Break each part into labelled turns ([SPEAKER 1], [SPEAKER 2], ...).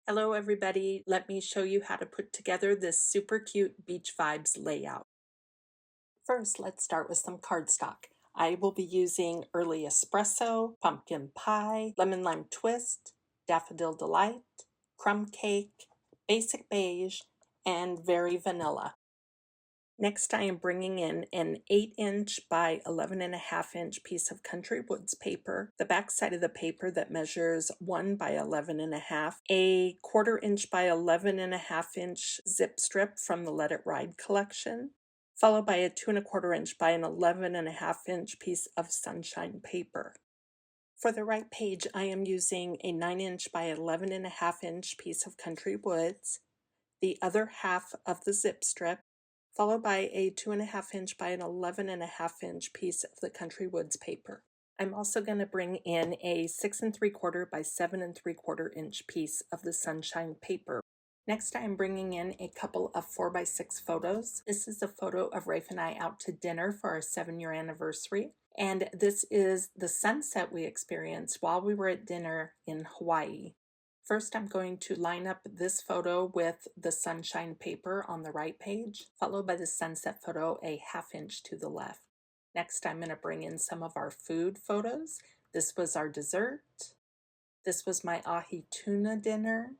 [SPEAKER 1] Hello everybody, let me show you how to put together this super cute beach vibes layout. First, let's start with some cardstock. I will be using Early Espresso, Pumpkin Pie, Lemon Lime Twist, Daffodil Delight, Crumb Cake, Basic Beige, and Very Vanilla. Next, I am bringing in an 8-inch by 11.5-inch piece of Country Woods paper, the back side of the paper that measures 1 by 11.5, a 1/4-inch by 11.5-inch zip strip from the Let It Ride collection, followed by a 2 1/4-inch by an 11.5-inch piece of sunshine paper. For the right page, I am using a 9-inch by 11.5-inch piece of Country Woods, the other half of the zip strip, followed by a 2.5-inch by an 11.5-inch piece of the Country Woods paper. I'm also going to bring in a 6 3/4 by 7 3/4-inch piece of the sunshine paper. Next, I'm bringing in a couple of 4 by 6 photos. This is a photo of Rafe and I out to dinner for our 7-year anniversary. And this is the sunset we experienced while we were at dinner in Hawaii. First, I'm going to line up this photo with the sunshine paper on the right page, followed by the sunset photo a 1/2 inch to the left. Next, I'm going to bring in some of our food photos. This was our dessert. This was my ahi tuna dinner.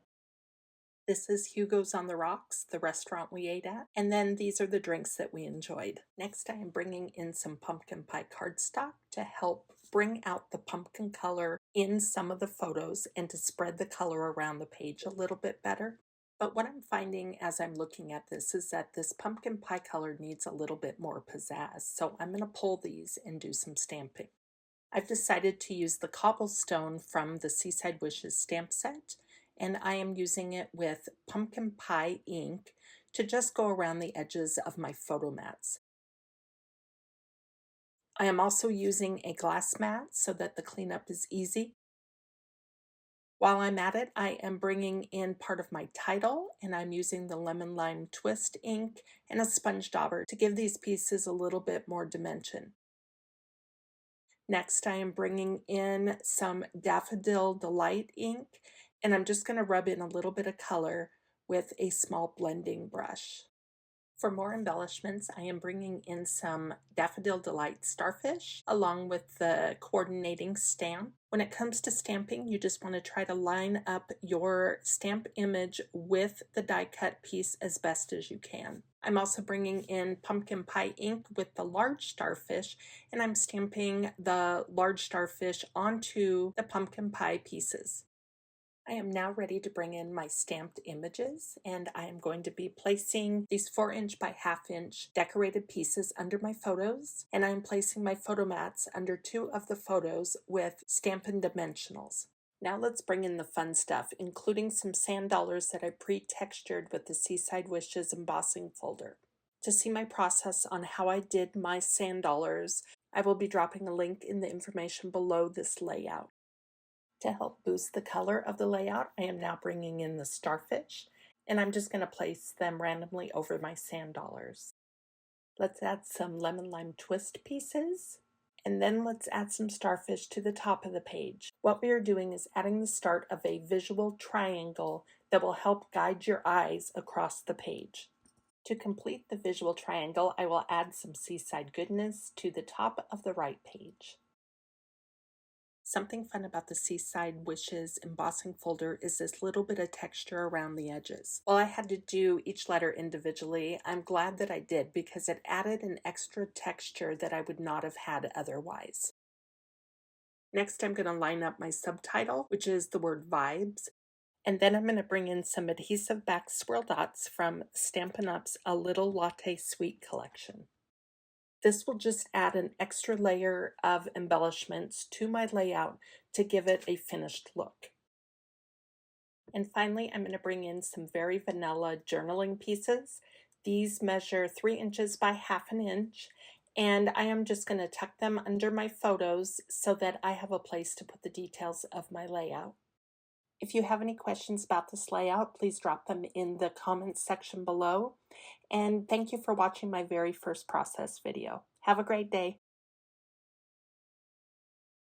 [SPEAKER 1] This is Hugo's on the Rocks, the restaurant we ate at. And then these are the drinks that we enjoyed. Next, I am bringing in some pumpkin pie cardstock to help bring out the pumpkin color in some of the photos and to spread the color around the page a little bit better. But what I'm finding as I'm looking at this is that this pumpkin pie color needs a little bit more pizzazz. So I'm going to pull these and do some stamping. I've decided to use the cobblestone from the Seaside Wishes stamp set, and I am using it with pumpkin pie ink to just go around the edges of my photo mats. I am also using a glass mat so that the cleanup is easy. While I'm at it, I am bringing in part of my title, and I'm using the Lemon Lime Twist ink and a sponge dauber to give these pieces a little bit more dimension. Next, I am bringing in some Daffodil Delight ink, and I'm just going to rub in a little bit of color with a small blending brush. For more embellishments, I am bringing in some Daffodil Delight Starfish along with the coordinating stamp. When it comes to stamping, you just want to try to line up your stamp image with the die cut piece as best as you can. I'm also bringing in pumpkin pie ink with the large starfish, and I'm stamping the large starfish onto the pumpkin pie pieces. I am now ready to bring in my stamped images, and I am going to be placing these 4-inch by 1/2 inch decorated pieces under my photos, and I am placing my photo mats under 2 of the photos with Stampin' Dimensionals. Now let's bring in the fun stuff, including some sand dollars that I pre-textured with the Seaside Wishes embossing folder. To see my process on how I did my sand dollars, I will be dropping a link in the information below this layout. To help boost the color of the layout, I am now bringing in the starfish, and I'm just going to place them randomly over my sand dollars. Let's add some lemon lime twist pieces, and then let's add some starfish to the top of the page. What we are doing is adding the start of a visual triangle that will help guide your eyes across the page. To complete the visual triangle, I will add some seaside goodness to the top of the right page. Something fun about the Seaside Wishes embossing folder is this little bit of texture around the edges. While I had to do each letter individually, I'm glad that I did because it added an extra texture that I would not have had otherwise. Next, I'm going to line up my subtitle, which is the word vibes, and then I'm going to bring in some adhesive back swirl dots from Stampin' Up's A Little Latte Sweet collection. This will just add an extra layer of embellishments to my layout to give it a finished look. And finally, I'm going to bring in some Very Vanilla journaling pieces. These measure 3 inches by 1/2 inch, and I am just going to tuck them under my photos so that I have a place to put the details of my layout. If you have any questions about this layout, please drop them in the comments section below. And thank you for watching my very first process video. Have a great day.